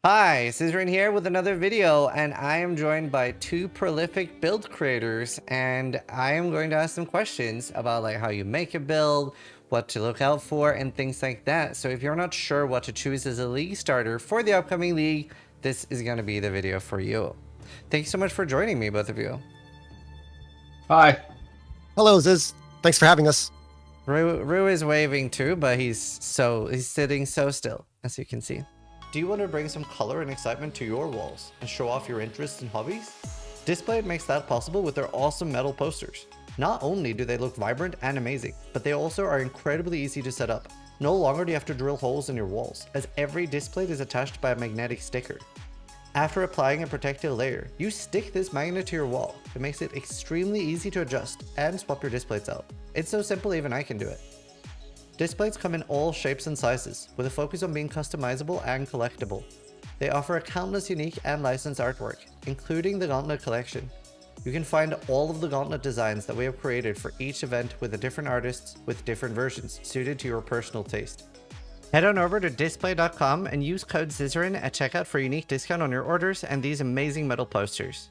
Hi, Zizaran here with another video, and I am joined by two prolific build creators, and I am going to ask them questions about like how you make a build, what to look out for, and things like that. So if you're not sure what to choose as a league starter for the upcoming league, this is going to be the video for you. Thank you so much for joining me, both of you. Hi. Hello, Ziz. Thanks for having us. Rue is waving too, but he's sitting so still, as you can see. Do you want to bring some color and excitement to your walls and show off your interests and hobbies? Display makes that possible with their awesome metal posters. Not only do they look vibrant and amazing, but they also are incredibly easy to set up. No longer do you have to drill holes in your walls, as every display is attached by a magnetic sticker. After applying a protective layer, you stick this magnet to your wall. It makes it extremely easy to adjust and swap your displays out. It's so simple even I can do it. Displays come in all shapes and sizes, with a focus on being customizable and collectible. They offer a countless unique and licensed artwork, including the Gauntlet collection. You can find all of the Gauntlet designs that we have created for each event with the different artists with different versions, suited to your personal taste. Head on over to display.com and use code Zizaran at checkout for a unique discount on your orders and these amazing metal posters.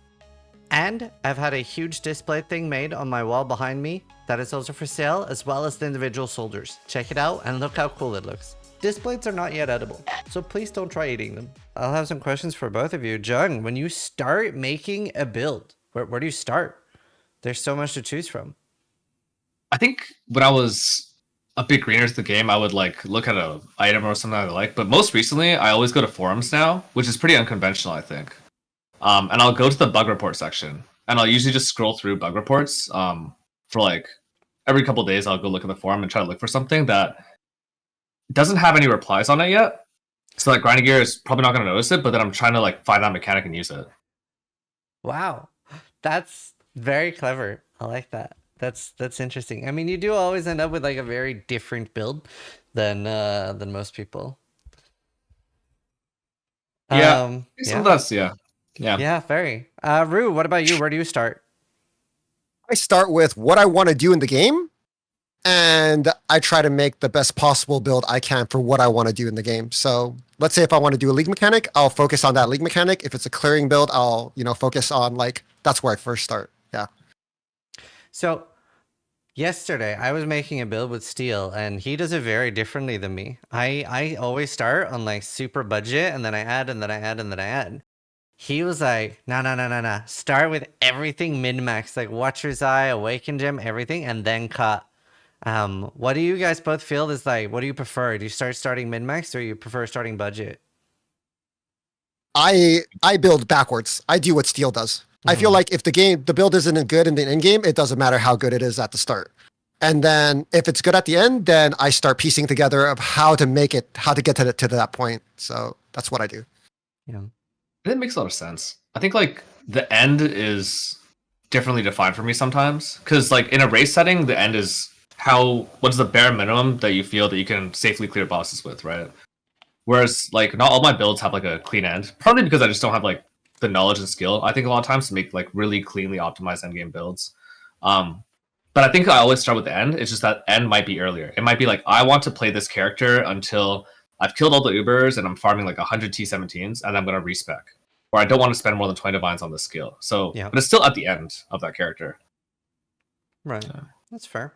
And I've had a huge display thing made on my wall behind me that is also for sale, as well as the individual soldiers. Check it out and look how cool it looks. Displays are not yet edible, so please don't try eating them. I'll have some questions for both of you. Jung, when you start making a build, where do you start? There's so much to choose from. I think when I was a bit greener to the game, I would like look at an item or something I like. But most recently, I always go to forums now, which is pretty unconventional, I think. And I'll go to the bug report section, and I'll usually just scroll through bug reports. For like every couple of days, I'll go look at the forum and try to look for something that doesn't have any replies on it yet. So like grinding gear is probably not going to notice it, but then I'm trying to like find that mechanic and use it. Wow, that's very clever. I like that. That's interesting. I mean, you do always end up with like a very different build than most people. Yeah, Yeah. that's yeah. Yeah, very. Rue, what about you? Where do you start? I start with what I want to do in the game, and I try to make the best possible build I can for what I want to do in the game. So let's say if I want to do a league mechanic, I'll focus on that league mechanic. If it's a clearing build, I'll focus on like that's where I first start. Yeah. So yesterday I was making a build with Steel, and he does it very differently than me. I always start on like super budget, and then I add, and then I add, and then I add. He was like, nah. Start with everything min-max, like Watcher's Eye, Awaken Gem, everything, and then cut. What do you guys both feel is like, what do you prefer? Do you starting min-max, or you prefer starting budget? I build backwards. I do what Steel does. I feel like if the build isn't good in the end game, it doesn't matter how good it is at the start. And then if it's good at the end, then I start piecing together of how to make it, how to get to that point. So that's what I do. Yeah. It makes a lot of sense. I think like the end is differently defined for me sometimes, because like in a race setting, the end is what's the bare minimum that you feel that you can safely clear bosses with, right? Whereas like not all my builds have like a clean end, partly because I just don't have like the knowledge and skill. I think a lot of times to make like really cleanly optimized endgame builds. But I think I always start with the end. It's just that end might be earlier. It might be like I want to play this character until I've killed all the Ubers and I'm farming like 100 T17s, and I'm gonna respec. Or I don't want to spend more than 20 divines on this skill. So, Yeah. but it's still at the end of that character. Right. That's fair.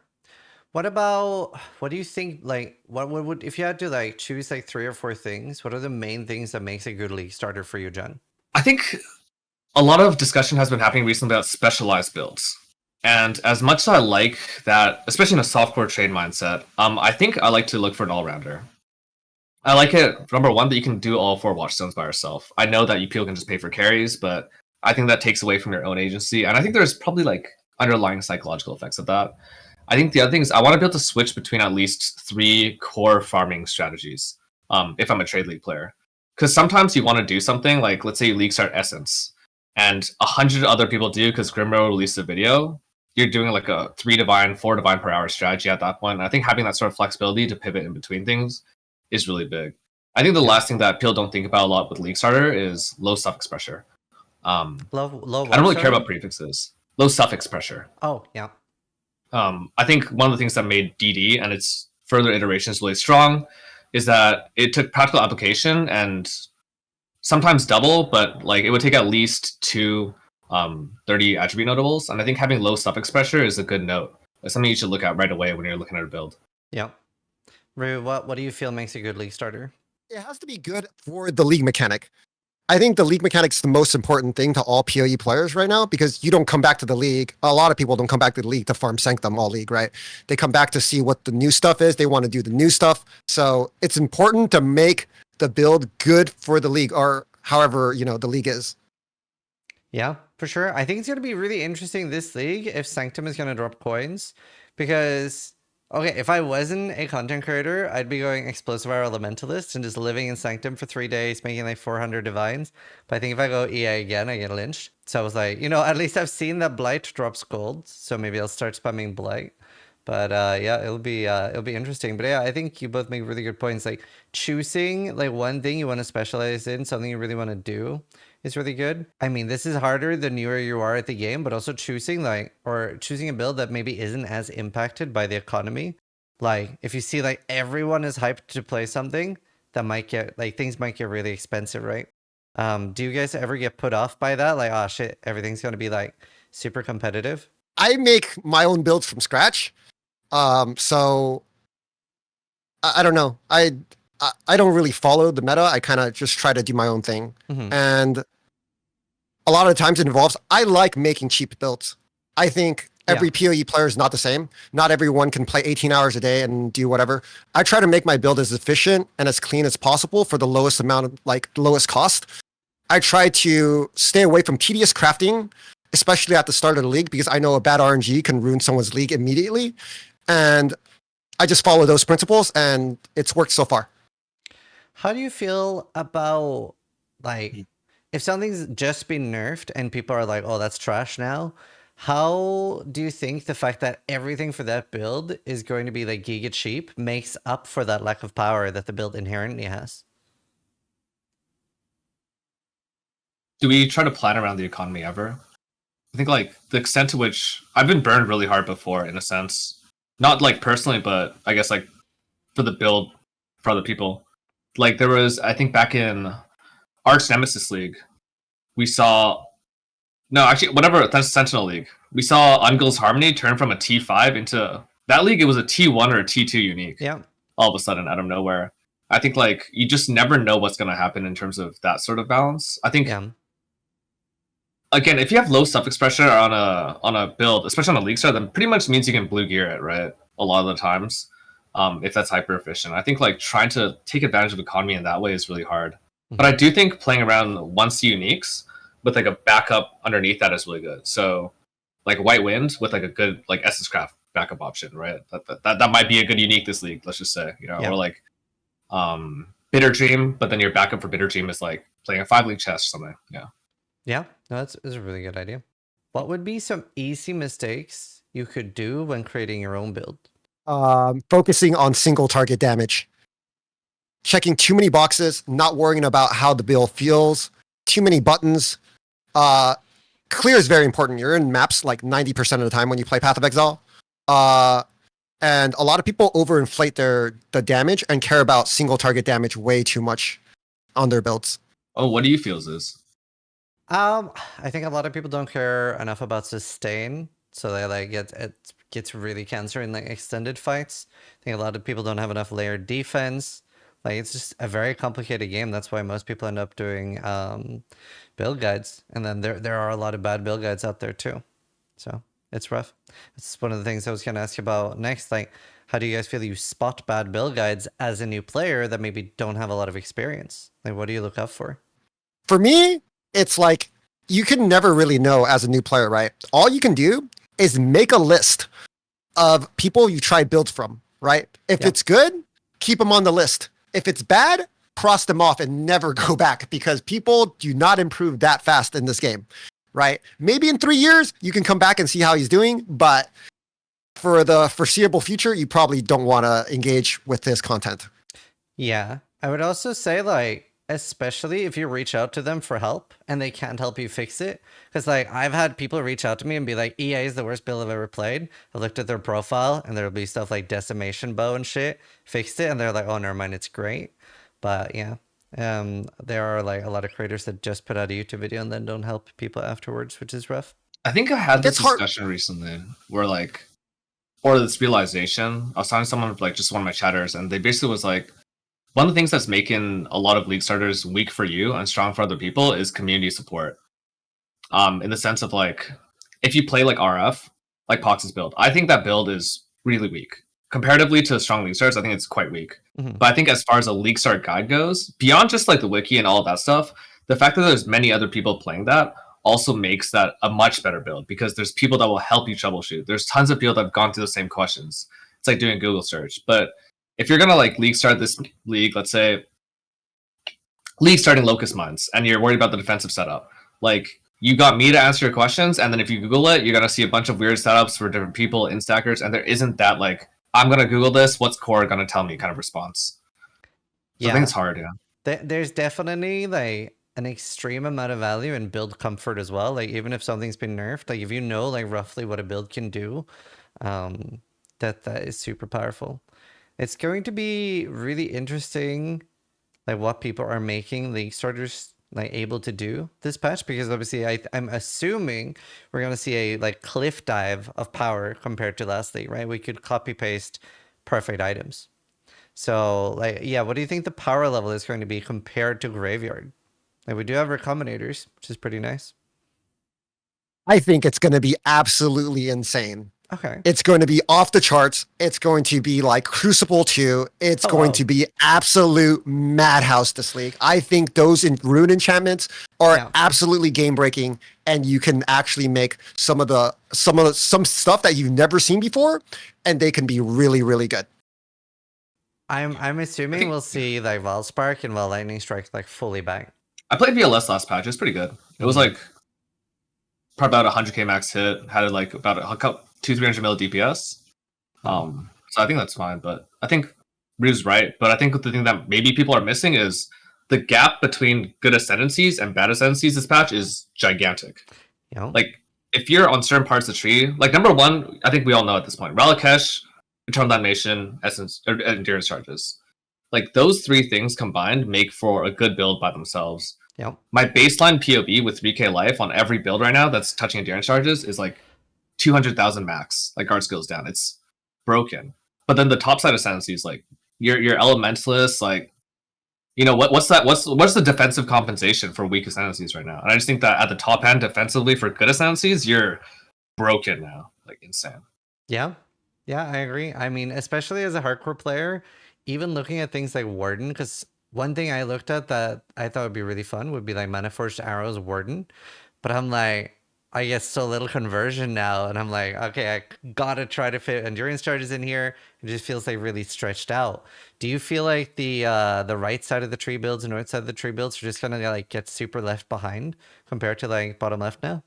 What do you think, like, what would, if you had to like choose like 3 or 4 things, what are the main things that makes a good league starter for you, Jung? I think a lot of discussion has been happening recently about specialized builds. And as much as I like that, especially in a softcore trade mindset, I think I like to look for an all-rounder. I like it, number one, that you can do all 4 watchstones by yourself. I know that you people can just pay for carries, but I think that takes away from your own agency. And I think there's probably like underlying psychological effects of that. I think the other thing is I want to be able to switch between at least 3 core farming strategies if I'm a trade league player. Because sometimes you want to do something like, let's say you league start Essence, and 100 other people do because Grimro released a video. You're doing like a 3 divine, 4 divine per hour strategy at that point. And I think having that sort of flexibility to pivot in between things is really big. I think the last thing that people don't think about a lot with league starter is low suffix pressure. Low I don't really care about prefixes. Low suffix pressure. Oh, yeah. I think one of the things that made DD and its further iterations really strong is that it took practical application and sometimes double, but like it would take at least two 30 attribute notables. And I think having low suffix pressure is a good note. It's something you should look at right away when you're looking at a build. Yeah. Rue, what do you feel makes a good league starter? It has to be good for the league mechanic. I think the league mechanic is the most important thing to all PoE players right now, because you don't come back to the league. A lot of people don't come back to the league to farm Sanctum all league, right? They come back to see what the new stuff is. They want to do the new stuff. So it's important to make the build good for the league, or however, the league is. Yeah, for sure. I think it's going to be really interesting this league if Sanctum is going to drop coins, because okay, if I wasn't a content creator, I'd be going Explosive Arrow Elementalist and just living in Sanctum for 3 days, making like 400 divines. But I think if I go EA again, I get lynched. So I was like, at least I've seen that Blight drops gold, so maybe I'll start spamming Blight. But yeah, it'll be interesting. But yeah, I think you both make really good points. Like choosing like one thing you want to specialize in, something you really want to do, is really good. I mean, this is harder the newer you are at the game, but also choosing a build that maybe isn't as impacted by the economy. Like if you see like everyone is hyped to play something, that might get like things might get really expensive, right? Do you guys ever get put off by that? Like, oh shit, everything's gonna be like super competitive. I make my own builds from scratch. So I don't know. I don't really follow the meta. I kind of just try to do my own thing. Mhm. And a lot of the times it involves, I like making cheap builds. I think every PoE player is not the same. Not everyone can play 18 hours a day and do whatever. I try to make my build as efficient and as clean as possible for the lowest amount of lowest cost. I try to stay away from tedious crafting, especially at the start of the league, because I know a bad RNG can ruin someone's league immediately. And I just follow those principles, and it's worked so far. How do you feel about like if something's just been nerfed and people are like, oh, that's trash now? How do you think the fact that everything for that build is going to be like giga cheap makes up for that lack of power that the build inherently has? Do we try to plan around the economy ever? I think like the extent to which I've been burned really hard before, in a sense. Not like personally, but I guess like for the build for other people. Like there was, I think back in Arch Nemesis League, we saw whatever, that's Sentinel League. We saw Ungul's Harmony turn from a T5 into that league. It was a T1 or a T2 unique. Yeah. All of a sudden, out of nowhere. I think like you just never know what's going to happen in terms of that sort of balance. I think again, if you have low suffix pressure on a build, especially on a league star, then pretty much means you can blue gear it, right? A lot of the times, if that's hyper efficient. I think like trying to take advantage of economy in that way is really hard. But I do think playing around 1C uniques with like a backup underneath that is really good. So like White Wind with like a good like Essence Craft backup option, right? That might be a good unique this league, let's just say, or like Bitter Dream, but then your backup for Bitter Dream is like playing a 5-link chest or something. Yeah, no, that's a really good idea. What would be some easy mistakes you could do when creating your own build? Focusing on single target damage. Checking too many boxes, not worrying about how the build feels, too many buttons. Clear is very important. You're in maps like 90% of the time when you play Path of Exile. And a lot of people overinflate the damage and care about single target damage way too much on their builds. Oh, what do you feel is? I think a lot of people don't care enough about sustain, so they like it gets really cancer in like extended fights. I think a lot of people don't have enough layered defense. Like it's just a very complicated game. That's why most people end up doing build guides, and then there are a lot of bad build guides out there too. So it's rough. It's one of the things I was gonna ask you about next. Like, how do you guys feel you spot bad build guides as a new player that maybe don't have a lot of experience? Like, what do you look out for? For me, it's like you can never really know as a new player, right? All you can do is make a list of people you try builds from, right? If it's good, keep them on the list. If it's bad, cross them off and never go back, because people do not improve that fast in this game, right? Maybe in 3 years, you can come back and see how he's doing, but for the foreseeable future, you probably don't want to engage with this content. Yeah, I would also say like, especially if you reach out to them for help and they can't help you fix it. Because like I've had people reach out to me and be like, EA is the worst build I've ever played. I looked at their profile and there'll be stuff like Decimation Bow and shit. Fixed it and they're like, oh, never mind, it's great. But yeah, There are like a lot of creators that just put out a YouTube video and then don't help people afterwards, which is rough. I think I had this It's hard. discussion recently where like, or this realization. I was talking to someone like just one of my chatters, and they basically was like, one of the things that's making a lot of league starters weak for you and strong for other people is community support. In the sense of like, if you play like RF, like Pox's build, I think that build is really weak. Comparatively to strong league stars, I think it's quite weak. Mhm. But I think as far as a league start guide goes, beyond just like the wiki and all of that stuff, the fact that there's many other people playing that also makes that a much better build because there's people that will help you troubleshoot. There's tons of people that have gone through the same questions. It's like doing Google search. But if you're gonna like league start this league, let's say league starting Locust Mines, and you're worried about the defensive setup, like you got me to answer your questions, and then if you Google it, you're gonna see a bunch of weird setups for different people in stackers, and there isn't that like I'm gonna Google this, what's core gonna tell me kind of response. So I think it's hard, yeah. There's definitely like an extreme amount of value in build comfort as well. Like even if something's been nerfed, like if you know like roughly what a build can do, that is super powerful. It's going to be really interesting, like what people are making league starters like able to do this patch, because obviously I'm assuming we're gonna see a like cliff dive of power compared to last league, right? We could copy paste perfect items. So like, yeah, what do you think the power level is going to be compared to Graveyard? Like we do have recombinators, which is pretty nice. I think it's going to be absolutely insane. Okay. It's going to be off the charts. It's going to be like Crucible 2. It's going to be absolute madhouse this league. I think those rune enchantments are absolutely game breaking, and you can actually make some stuff that you've never seen before, and they can be really, really good. I'm assuming we'll see like Valspark and Lightning Strike like fully back. I played VLS last patch. It's pretty good. It was like probably about 100k max hit. Had like about a 200-300 mil DPS. So I think that's fine. But I think Rue's right. But I think the thing that maybe people are missing is the gap between good Ascendancies and bad Ascendancies this patch is gigantic. Like if you're on certain parts of the tree, like number one, I think we all know at this point, Ralakesh, Eternal Damnation, Essence, or Endurance Charges. Like those three things combined make for a good build by themselves. My baseline POB with 3k life on every build right now that's touching Endurance Charges is like 200,000 max, like guard skills down. It's broken. But then the top side Ascendancy is like your Elementalist, like you know what's the defensive compensation for weak Ascendancies right now? And I just think that at the top end defensively for good Ascendancies, you're broken now, like insane. Yeah, I agree. I mean, especially as a hardcore player, even looking at things like Warden, because one thing I looked at that I thought would be really fun would be like Mana Forged Arrows Warden, but I'm like, I get so little conversion now, and I'm like, okay, I gotta try to fit Endurance Charges in here. It just feels like really stretched out. Do you feel like the right side of the tree builds and north side of the tree builds are just gonna like get super left behind compared to like bottom left now?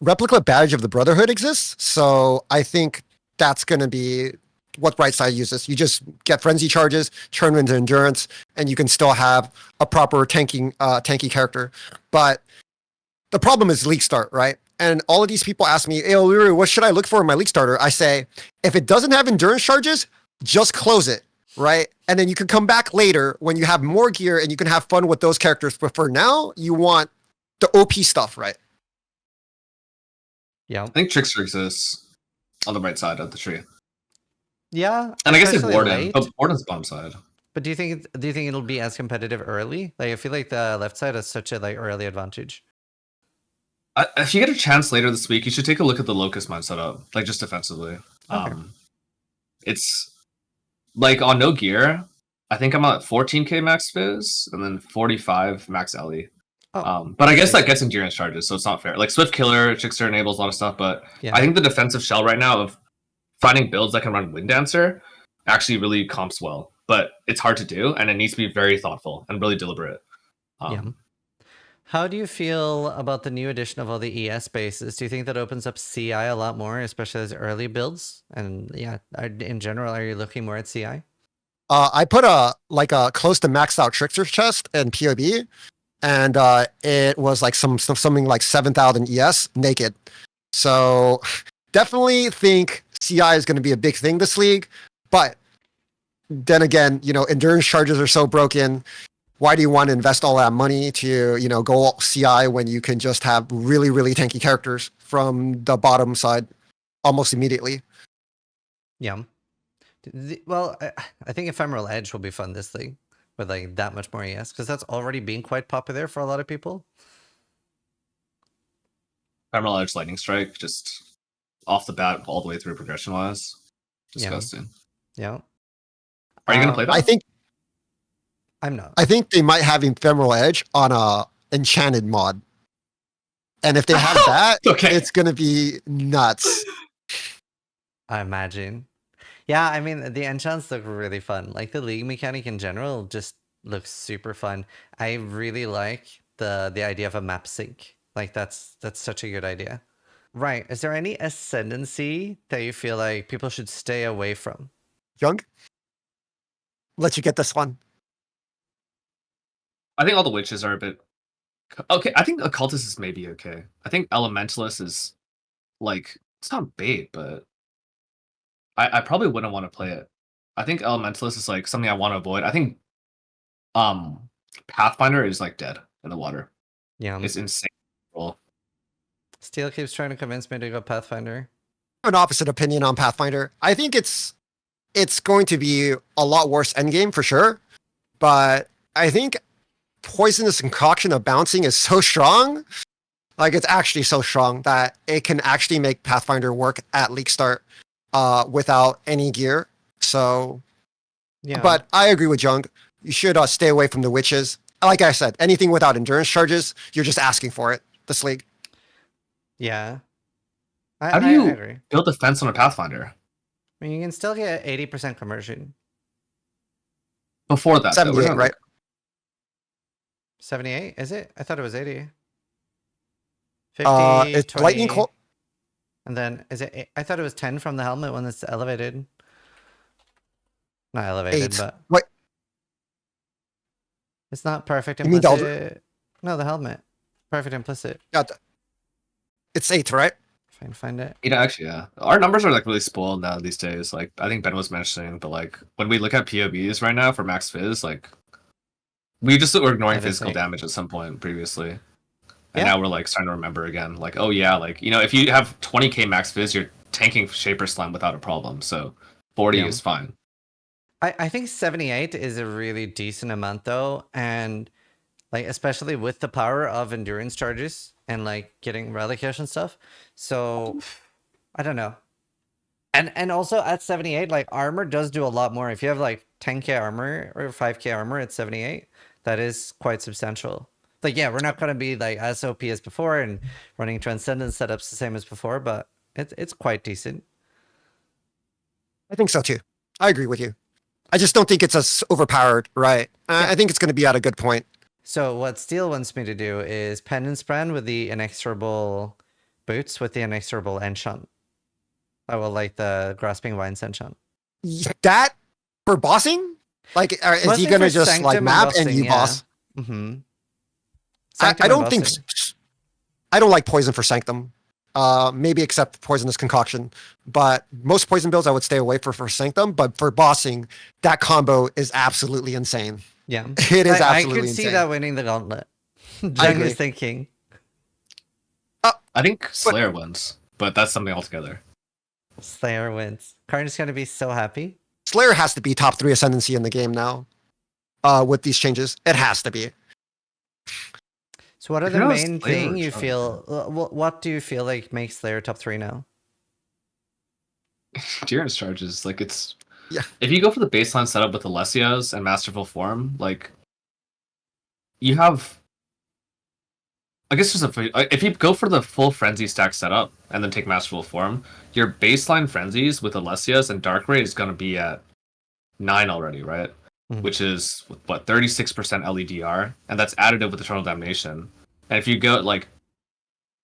Replica Badge of the Brotherhood exists, so I think that's gonna be what right side uses. You just get frenzy charges, turn them into endurance, and you can still have a proper tanky character. But the problem is league start, right? And all of these people ask me, hey, Rue, what should I look for in my league starter? I say, if it doesn't have endurance charges, just close it, right? And then you can come back later when you have more gear and you can have fun with those characters. But for now, you want the OP stuff, right? Yeah. I think Trickster exists on the right side of the tree. Yeah, and I guess it's Warden, but Warden's bottom side. But do you think it'll be as competitive early? Like I feel like the left side has such a like early advantage. If you get a chance later this week, you should take a look at the Locust Mine setup, like just defensively. Okay. It's like on no gear. I think I'm at 14k max Fizz and then 45 max Ellie. But I guess that gets endurance charges, so it's not fair. Like Swift Killer, Trickster enables a lot of stuff, but I think the defensive shell right now of finding builds that can run Wind Dancer actually really comps well, but it's hard to do, and it needs to be very thoughtful and really deliberate. How do you feel about the new addition of all the ES bases? Do you think that opens up CI a lot more, especially as early builds? And in general, are you looking more at CI? I put a close to maxed out Trickster chest in POB, and it was like something like 7,000 ES naked. So definitely think CI is going to be a big thing this league, but then again, endurance charges are so broken. Why do you want to invest all that money to, go all CI when you can just have really, really tanky characters from the bottom side almost immediately? Yeah. Well, I think Ephemeral Edge will be fun this league with like that much more ES, because that's already been quite popular for a lot of people. Ephemeral Edge Lightning Strike, just off the bat, all the way through progression wise. Disgusting. Yeah. Are you gonna play that? I'm not. I think they might have Ephemeral Edge on a enchanted mod. And if they have that, Okay. it's gonna be nuts. I imagine. Yeah, I mean the enchants look really fun. Like the league mechanic in general just looks super fun. I really like the idea of a map sync. Like that's such a good idea. Right. Is there any Ascendancy that you feel like people should stay away from? Jung? Let you get this one. I think all the witches are a bit okay. I think occultist is maybe okay. I think elementalist is like it's not bait, but I probably wouldn't want to play it. I think elementalist is like something I want to avoid. I think Pathfinder is like dead in the water. Yeah. It's insane. Steel keeps trying to convince me to go Pathfinder. An opposite opinion on Pathfinder. I think it's going to be a lot worse endgame for sure, but I think Poisonous Concoction of bouncing is so strong, like it's actually so strong that it can actually make Pathfinder work at League Start without any gear. So, Yeah. but I agree with Jung. You should stay away from the witches. Like I said, anything without endurance charges, you're just asking for it. This league. Yeah. How do I you agree. build defense on a Pathfinder? I mean, you can still get 80% conversion. Before that, though, 78, right? 78? Is it? I thought it was 80. 50, It's 20, lightning cold. and then is it? I thought it was 10 from the helmet when it's elevated. Not elevated, 8. but Wait, it's not perfect You mean the implicit. No, the helmet. Perfect implicit. it's 8, right? If I can find it. Actually, yeah. Our numbers are like really spoiled now these days. Like I think Ben was mentioning, but like when we look at POBs right now for max phys, like we just were ignoring That is physical like- damage at some point previously. Yeah. And now we're like starting to remember again. Like, oh yeah, like if you have 20k max phys, you're tanking Shaper Slam without a problem. So 40 Yeah. is fine. I think 78 is a really decent amount though, and like especially with the power of endurance charges and like getting relication stuff. So I don't know. And also at 78, like armor does do a lot more. If you have like 10k armor or 5k armor at 78, that is quite substantial. Like yeah, we're not gonna be like as OP as before and running transcendence setups the same as before, but it's quite decent. I think so too. I agree with you. I just don't think it's as overpowered, right? I think it's going to be at a good point. So what Steel wants me to do is Penance Brand with the inexorable boots with the inexorable enchant. I will like the Grasping Vines enchant. That for bossing, like, is he Mostly going to for just like Sanctum map and bossing, you yeah. boss? Mm-hmm. I don't think. I don't like poison for Sanctum. Maybe except Poisonous Concoction, but most poison builds I would stay away for Sanctum. But for bossing, that combo is absolutely insane. Yeah, It is I absolutely could see insane. that winning the gauntlet. Jung agree. is thinking. I think Slayer wins, but that's something altogether. Slayer wins. Karn's gonna be so happy. Slayer has to be top 3 Ascendancy in the game now. With these changes, it has to be. So what are If the you're not a main Slayer thing or you Jung, feel? What do you feel like makes Slayer top 3 now? Endurance charges, like it's Yeah. If you go for the baseline setup with Alessia's and Masterful Form, like you have, I guess just if you go for the full frenzy stack setup and then take Masterful Form, your baseline frenzies with Alessia's and Dark Ray is going to be at 9 already, right? Mhm. Which is what 36% LEDR, and that's additive with Eternal Damnation. And if you go like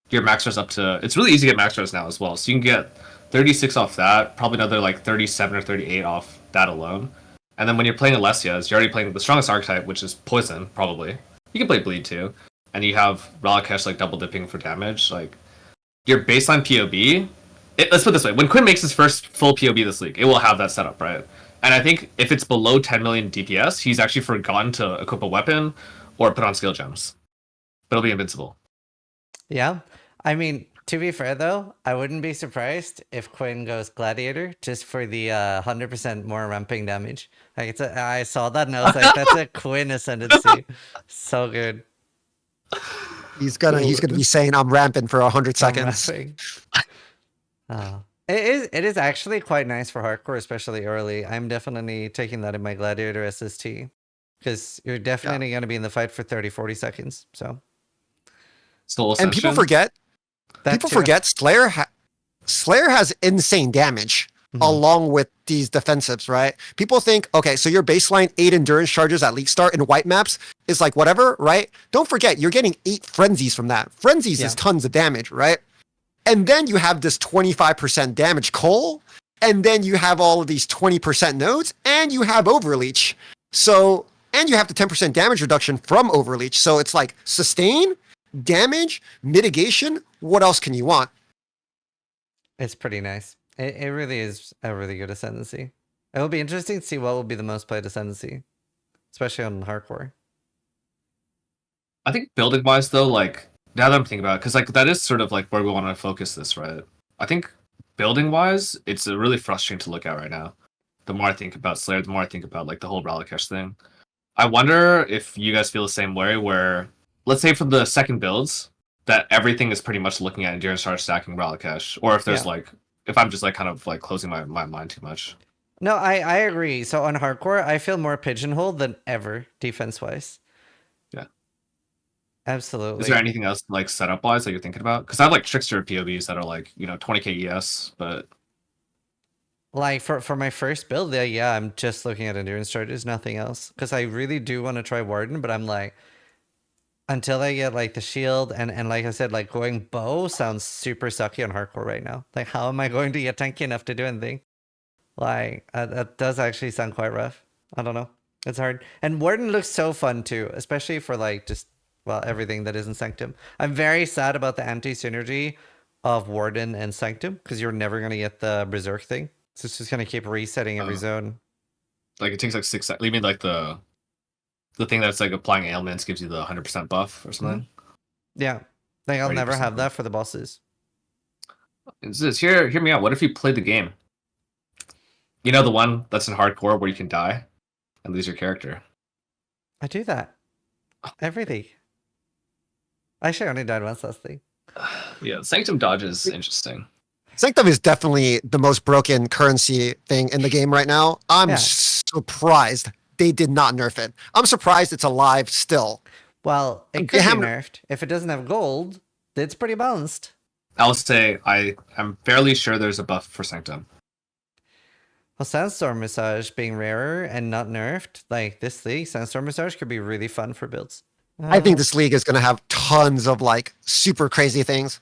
your max res up to, it's really easy to get max res now as well. So you can get 36 off that, probably another like 37 or 38 off that alone. And then when you're playing Alessia's, you're already playing the strongest archetype, which is Poison, probably. You can play Bleed too. And you have Ralakesh like double dipping for damage. Like your baseline POB, let's put it this way: when Quinn makes his first full POB this league, it will have that setup, right? And I think if it's below 10 million DPS, he's actually forgotten to equip a weapon or put on skill gems. But he'll be invincible. Yeah. I mean, to be fair though, I wouldn't be surprised if Quinn goes Gladiator just for the 100% more ramping damage. Like I saw that and I was like, that's a Quinn Ascendancy. So good. He's gonna be saying I'm ramping for 100 seconds. Ramping. It is actually quite nice for hardcore, especially early. I'm definitely taking that in my Gladiator SST because you're definitely going to be in the fight for 30-40 seconds. So Soul And people forget Slayer has insane damage along with these defensives, right? People think, okay, so your baseline 8 endurance charges at League Start in white maps is like whatever, right? Don't forget, you're getting 8 frenzies from that. Frenzies is tons of damage, right? And then you have this 25% damage cull, and then you have all of these 20% nodes, and you have Overleech. So, and you have the 10% damage reduction from Overleech. So it's like sustain, damage, mitigation. What else can you want? it's pretty nice. It really is a really good Ascendancy. It will be interesting to see what will be the most played Ascendancy, especially on hardcore. I think building wise though, like now that I'm thinking about it, because like that is sort of like where we want to focus this, right? I think building wise, it's really frustrating to look at right now. The more I think about Slayer, the more I think about like the whole Ralakesh thing. I wonder if you guys feel the same way, where let's say for the second builds, that everything is pretty much looking at endurance charge stacking Ralakesh, or if there's like, if I'm just like kind of like closing my mind too much. No, I agree. So on hardcore, I feel more pigeonholed than ever defense wise. Yeah. Absolutely. Is there anything else like setup wise that you're thinking about? Because I have like trickster POVs that are like, 20k ES, but like for my first build, yeah, I'm just looking at endurance charges, nothing else. Because I really do want to try Warden, but I'm like, until I get like the shield and like I said, like going bow sounds super sucky on hardcore right now. Like, how am I going to get tanky enough to do anything? Like, that does actually sound quite rough. I don't know. It's hard. And Warden looks so fun too, especially for like just, well, everything that isn't Sanctum. I'm very sad about the anti-synergy of Warden and Sanctum because you're never going to get the Berserk thing. So it's just going to keep resetting every zone. like it takes like 6 seconds. You mean like the thing that's like applying ailments gives you the 100% buff or something? Yeah. Like, I'll never 80% have that buff. for the bosses. Hear me out. What if you played the game? You know, the one that's in hardcore where you can die and lose your character. I do that. Everything. Actually, I only died once last thing. Yeah, Sanctum dodge is interesting. Sanctum is definitely the most broken currency thing in the game right now. I'm surprised they did not nerf it. I'm surprised it's alive still. Well, it could be nerfed. If it doesn't have gold, it's pretty balanced. I'll say I'm fairly sure there's a buff for Sanctum. Well, Sandstorm Massage being rarer and not nerfed, like this league, Sandstorm Massage could be really fun for builds. I think this league is going to have tons of like super crazy things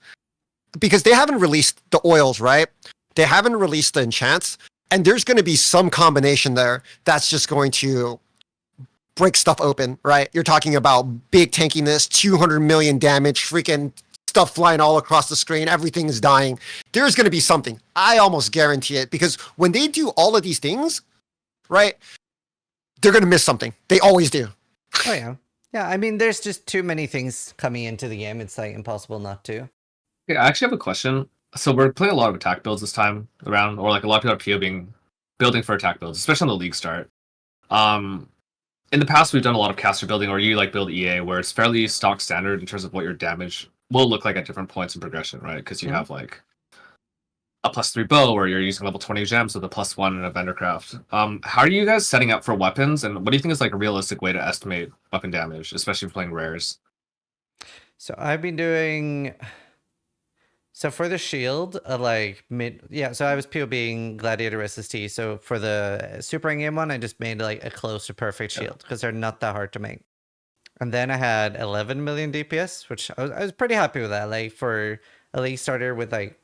because they haven't released the oils, right? They haven't released the enchants, and there's going to be some combination there that's just going to break stuff open, right? You're talking about big tankiness, 200 million damage, freaking stuff flying all across the screen, everything is dying. There's going to be something. I almost guarantee it, because when they do all of these things, right, they're going to miss something. They always do. Oh, yeah. Yeah, I mean, there's just too many things coming into the game. It's like impossible not to. Yeah, I actually have a question. So we're playing a lot of attack builds this time around, or like a lot of people are building for attack builds, especially on the league start. In the past, we've done a lot of caster building, or you like build EA, where it's fairly stock standard in terms of what your damage will look like at different points in progression, right? Because you have like a +3 bow, or you're using level 20 gems with a +1 in a Vendercraft. How are you guys setting up for weapons, and what do you think is like a realistic way to estimate weapon damage, especially for playing rares? So I've been doing... So for the shield, so I was POBing Gladiator SST. So for the Super Endgame one, I just made like a close to perfect shield because they're not that hard to make. And then I had 11 million DPS, which I was pretty happy with that. Like for a league starter with like,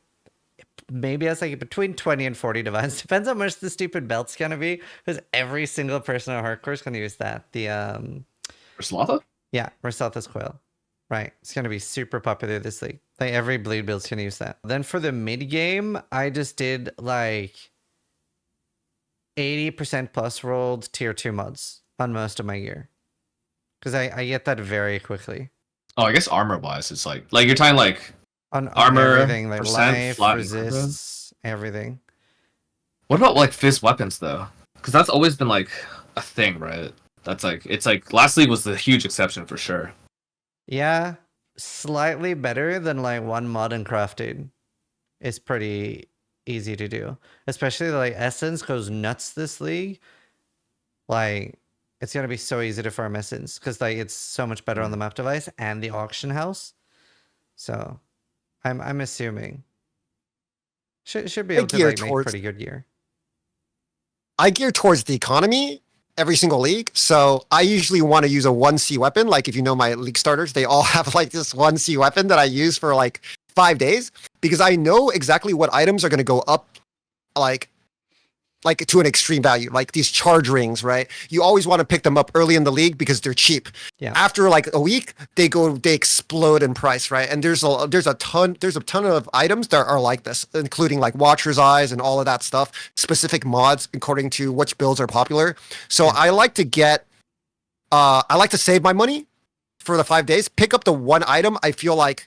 maybe I was like between 20 and 40 divines. Depends how much the stupid belt's gonna be, because every single person on hardcore is gonna use that. The Ursalotha? Yeah, Ursalotha's Coil. Right. It's gonna be super popular this league. Like every bleed build's gonna use that. Then for the mid game, I just did like 80% plus rolled tier 2 mods on most of my gear. Because I get that very quickly. Oh, I guess armor wise, it's like you're talking like On armor, everything, like percent, life, flat, resists, everything. What about like fizz weapons though? Because that's always been like a thing, right? That's like it's like last league was the huge exception for sure. Yeah, slightly better than like one mod and crafting. It's pretty easy to do. Especially like Essence goes nuts this league. Like it's gonna be so easy to farm Essence because like it's so much better on the map device and the auction house. So I'm assuming should be able to like make pretty good gear. I gear towards the economy every single league. So I usually want to use a 1C weapon. Like if you know my league starters, they all have like this 1C weapon that I use for like 5 days because I know exactly what items are going to go up like to an extreme value, like these charge rings, right? You always want to pick them up early in the league because they're cheap. Yeah. After like a week, they explode in price, right? And there's a ton of items that are like this, including like Watcher's Eyes and all of that stuff, specific mods according to which builds are popular. So Yeah. I like to save my money for the 5 days, pick up the one item I feel like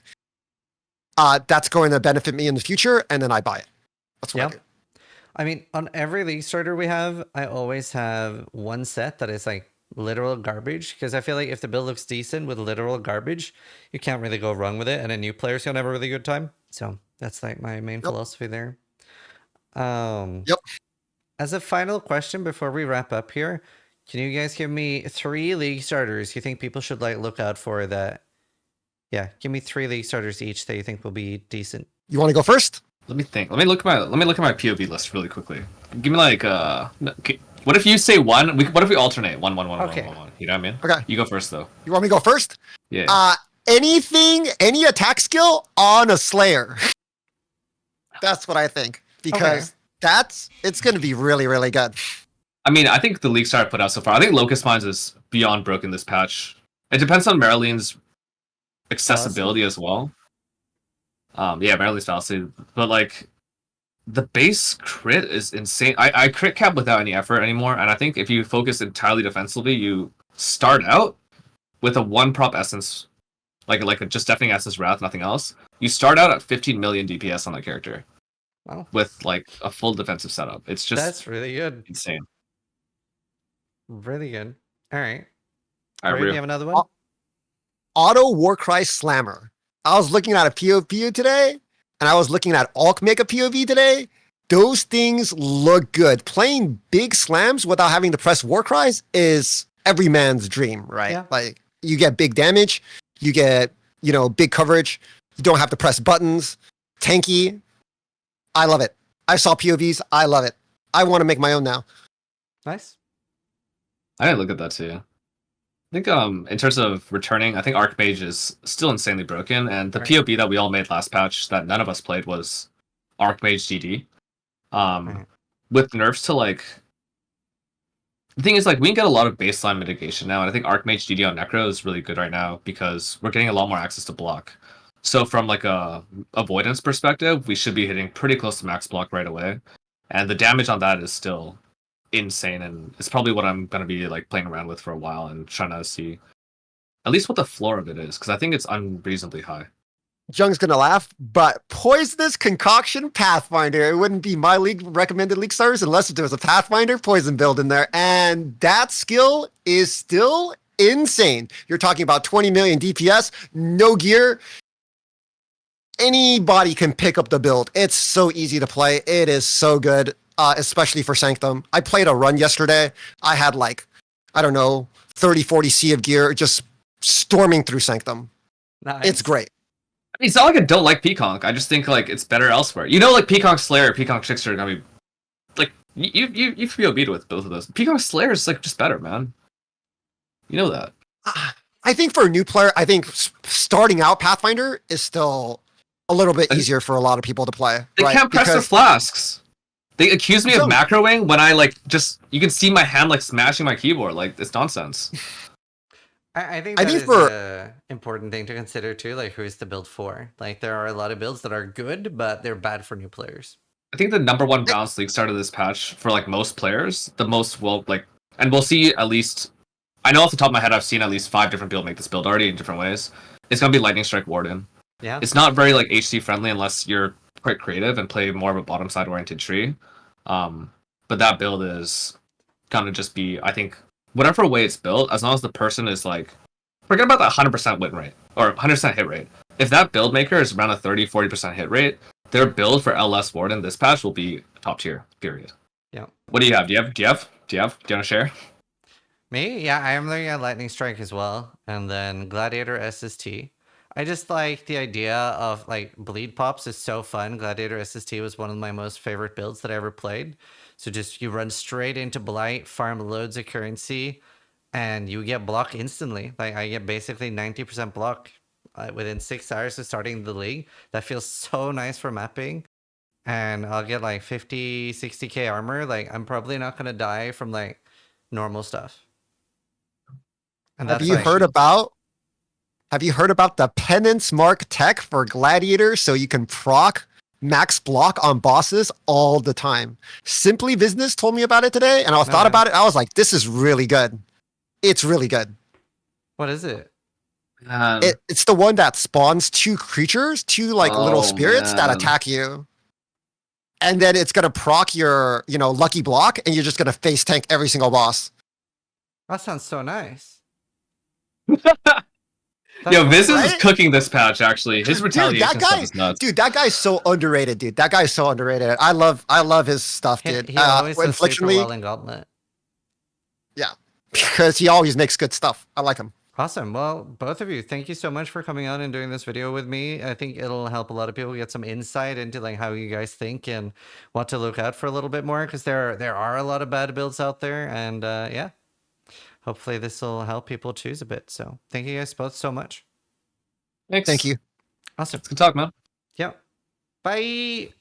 that's going to benefit me in the future, and then I buy it. That's what I do. I mean, on every league starter we have, I always have one set that is like literal garbage because I feel like if the build looks decent with literal garbage, you can't really go wrong with it, and a new player's gonna have a really good time. So that's like my main philosophy there. Yep. As a final question before we wrap up here, can you guys give me 3 league starters you think people should like look out for that? Yeah, give me 3 league starters each that you think will be decent. You want to go first? Let me think. Let me look at my POV list really quickly. Give me like what if you say one? What if we alternate one? Okay. One? You know what I mean? Okay. You go first though. You want me to go first? Yeah. Any attack skill on a Slayer. That's what I think because it's going to be really, really good. I mean, I think the league star put out so far. I think Locust Mines is beyond broken this patch. It depends on Marlene's accessibility as well. Yeah, Marlene's fallacy, but like the base crit is insane. I crit cap without any effort anymore, and I think if you focus entirely defensively, you start out with a 1 prop essence, like a just deafening essence wrath, nothing else. You start out at 15 million DPS on that character. Wow. With like a full defensive setup. It's just that's really good. Insane. Really good. All right. All right, Ray, do you have another one? Auto Warcry Slammer. I was looking at a POV today, and I was looking at Alk make a POV today. Those things look good. Playing big slams without having to press Warcries is every man's dream, right? Yeah. Like you get big damage, you get, big coverage. You don't have to press buttons. Tanky. I love it. I saw POVs. I love it. I want to make my own now. Nice. I didn't look at that too. I think in terms of returning, I think Archmage is still insanely broken, and the POB that we all made last patch that none of us played was Archmage GD. With nerfs to like, the thing is like we can get a lot of baseline mitigation now, and I think Archmage GD on Necro is really good right now because we're getting a lot more access to block. So from like a avoidance perspective, we should be hitting pretty close to max block right away, and the damage on that is still insane, and it's probably what I'm gonna be like playing around with for a while and trying to see at least what the floor of it is, because I think it's unreasonably high. Jung's gonna laugh, but Poisonous Concoction Pathfinder. It wouldn't be my league recommended league starters unless there was a Pathfinder poison build in there, and that skill is still insane. You're talking about 20 million DPS, no gear. Anybody can pick up the build. It's so easy to play. It is so good. Especially for Sanctum. I played a run yesterday. I had 30, 40 C of gear just storming through Sanctum. Nice. It's great. I mean, it's not like I don't like Peaconk. I just think like it's better elsewhere. Like Peaconk Slayer, Peaconk Trickster are gonna be like you feel beat with both of those. Peaconk Slayer is like just better, man. You know that. I think for a new player, I think starting out Pathfinder is still a little bit easier for a lot of people to play. They can't press their flasks. They accuse me of macroing when I you can see my hand like smashing my keyboard. Like it's nonsense. I think that is an important thing to consider too. Like who's the build for? Like there are a lot of builds that are good, but they're bad for new players. I think the number one balanced league starter this patch for like most players, the most well like, and we'll see at least. I know off the top of my head, I've seen at least 5 different people make this build already in different ways. It's gonna be Lightning Strike Warden. Yeah. It's not very like HC friendly unless you're quite creative and play more of a bottom side oriented tree. But that build is gonna just be, I think, whatever way it's built, as long as the person is like, forget about that 100% win rate or 100% hit rate. If that build maker is around a 30-40% hit rate, their build for LS Warden this patch will be top tier. Period. Yeah. What do you have? Do you want to share? Me? Yeah, I am looking at Lightning Strike as well. And then Gladiator SST. I just like the idea of like bleed pops is so fun. Gladiator SST was one of my most favorite builds that I ever played. So just you run straight into Blight, farm loads of currency, and you get block instantly. Like I get basically 90% block within 6 hours of starting the league. That feels so nice for mapping. And I'll get like 50, 60k armor. Like I'm probably not going to die from like normal stuff. And Have you heard about the penance mark tech for gladiator so you can proc max block on bosses all the time? Simply Business told me about it today, and I thought about it. I was like, this is really good. It's really good. What is it? It's the one that spawns 2 creatures, 2 like little spirits that attack you. And then it's gonna proc your, lucky block, and you're just gonna face tank every single boss. That sounds so nice. Yo, Viz is cooking this patch. Actually, his retaliation stuff is nuts. Dude, that guy's so underrated. Dude, that guy's so underrated. I love his stuff, dude. He always does super well in Gauntlet. Yeah, because he always makes good stuff. I like him. Awesome. Well, both of you, thank you so much for coming on and doing this video with me. I think it'll help a lot of people get some insight into like how you guys think and what to look out for a little bit more, because there are a lot of bad builds out there, and yeah. Hopefully this will help people choose a bit. So thank you guys both so much. Thanks. Thank you. Awesome. Good talk, man. Yep. Bye.